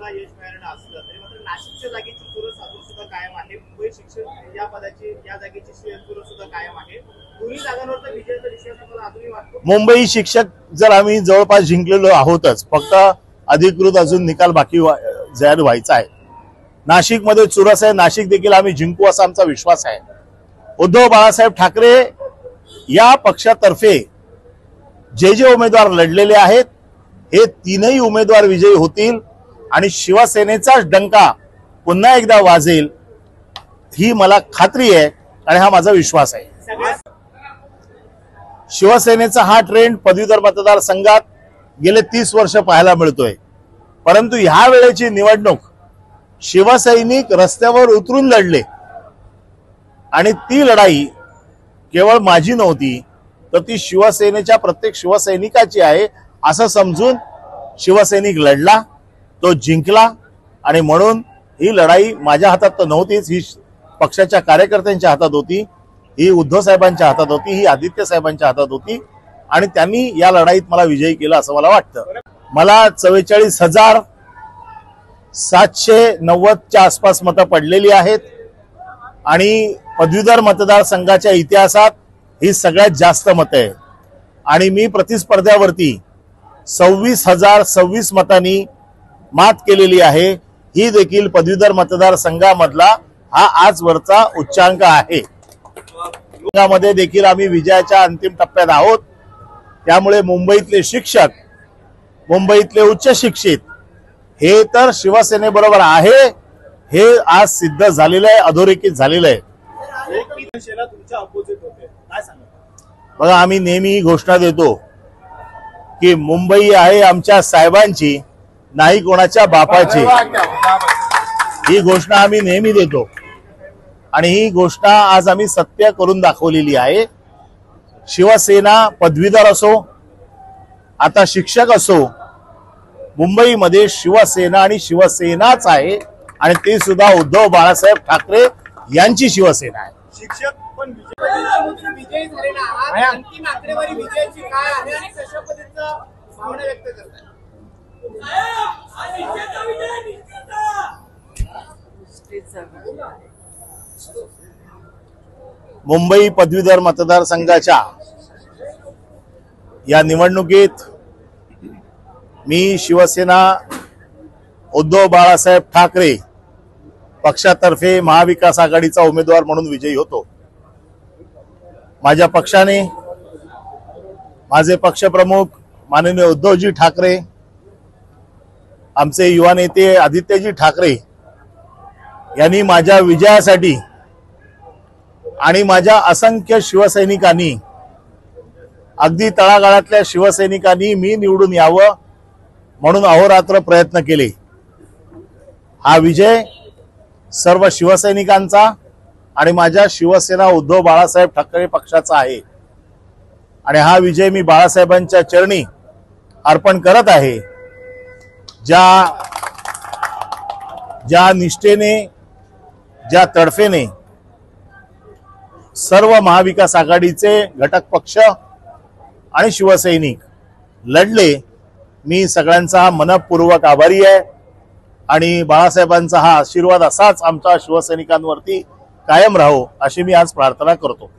सुद्धा यश मिळालं असलं तरी मात्र नाशिकच्या जागेची चुरस अजून सुद्धा कायम आहे। मुंबई शिक्षक या पदाची या जागेची चुरस सुद्धा कायम आहे। दोन्ही जागांवरचा विजयाचा विश्वास तुम्हाला अजूनही वाटतो? मुंबई शिक्षक जर आम्ही जवळपास जिंकलेलो आहोतच, फक्त अधिकृत अजून निकाल बाकी जाहीर व्हायचा आहे। नाशिकमध्ये चुरस आहे, नाशिक देखील आम्ही जिंकू असा आमचा विश्वास आहे। उद्धव बाळासाहेब ठाकरे या पक्षातर्फे जे जे उमेदवार लढलेले आहेत हे तीनही उमेदवार विजयी होतील आणि शिवसेनेचाच डंका पुन्हा एकदा वाजेल ही मला खात्री आहे आणि हा माझा विश्वास आहे। शिवसेनेचा हा ट्रेंड पदवीधर मतदारसंघात गेले 30 वर्ष पाहायला मिळतोय, परंतु ह्या वेळेची निवडणूक शिवसैनिक रस्त्यावर उतरून लढले आणि ती लढाई केवळ माझी नव्हती, तर ती शिवसेनेच्या प्रत्येक शिवसैनिकाची आहे असं समजून शिवसैनिक लढला, तो जिंकला आणि म्हणून ही लढाई माझ्या हातात तर नव्हतीच, ही पक्षाच्या कार्यकर्त्यांच्या हातात होती, ही उद्धव साहेबांच्या हातात होती, ही आदित्य साहेबांच्या हातात होती आणि त्यांनी या लढाईत मला विजयी केलं असं मला वाटतं। मला 44,790च्या आसपास मतं पडलेली आहेत आणि पदवीधर मतदारसंघाच्या इतिहासात ही सगळ्यात जास्त मतं आहेत आणि मी प्रतिस्पर्ध्यावरती 26,026 मतांनी मात केलेली आहे। ही देखील पदवीधर मतदारसंघामधला हा आजवरचा उच्चांक आहे। मध्ये देखील आम्ही विजयाच्या अंतिम टप्प्यात आहोत, त्यामुळे मुंबईतले शिक्षक, मुंबईतले उच्च शिक्षित हे तर शिवसेनेबरोबर आहे हे आज सिद्ध झालेलं आहे, अधोरेखित झालेलं आहे। बघा, आम्ही नेहमी ही घोषणा देतो की मुंबई आहे आमच्या साहेबांची, नाही कोणाच्या बापाची। ही घोषणा आम्ही नेहमी देतो आणि ही घोषणा आज आम्ही सत्य करून दाखवलेली आहे। शिवसेना पदवीधर असो, आता शिक्षक असो, मुंबईमध्ये शिवसेना आणि शिवसेनाच आहे आणि ते सुद्धा उद्धव बाळासाहेब ठाकरे यांची शिवसेना आहे। शिक्षक पण विजयी झालेला आहात, अंतिम आकडेवारी विजयाची काय आहे आणि कशा पद्धतीचा भावना व्यक्त करताय? मुंबई पदवीधर मतदारसंघाच्या या निवडणुकीत मी शिवसेना उद्धव बाळासाहेब ठाकरे पक्षातर्फे महाविकास आघाडीचा उमेदवार म्हणून विजयी होतो। माझ्या पक्षाने, माझे पक्षप्रमुख माननीय उद्धवजी ठाकरे, आमचे युवा नेते आदित्यजी ठाकरे यांनी माझ्या विजयासाठी आणि माझ्या असंख्य शिवसैनिकांनी, अगदी तळागाळातल्या शिवसैनिकांनी मी निवडून यावं म्हणून अहोरात्र प्रयत्न केले। हा विजय सर्व शिवसैनिकांचा आणि माझ्या शिवसेना उद्धव बाळासाहेब ठाकरे पक्षाचा आहे आणि हा विजय मी बाळासाहेबांच्या चरणी अर्पण करत आहे। ज्या निष्ठेने, ज्या तडफेने सर्व महाविकास आघाडीचे घटक पक्ष आणि शिवसैनिक लढले, मी सगळ्यांचा मनपूर्वक आभारी आहे आणि बाळासाहेबांचा हा आशीर्वाद असाच आमच्या शिवसैनिकांवरती कायम राहो अशी मी आज प्रार्थना करतो।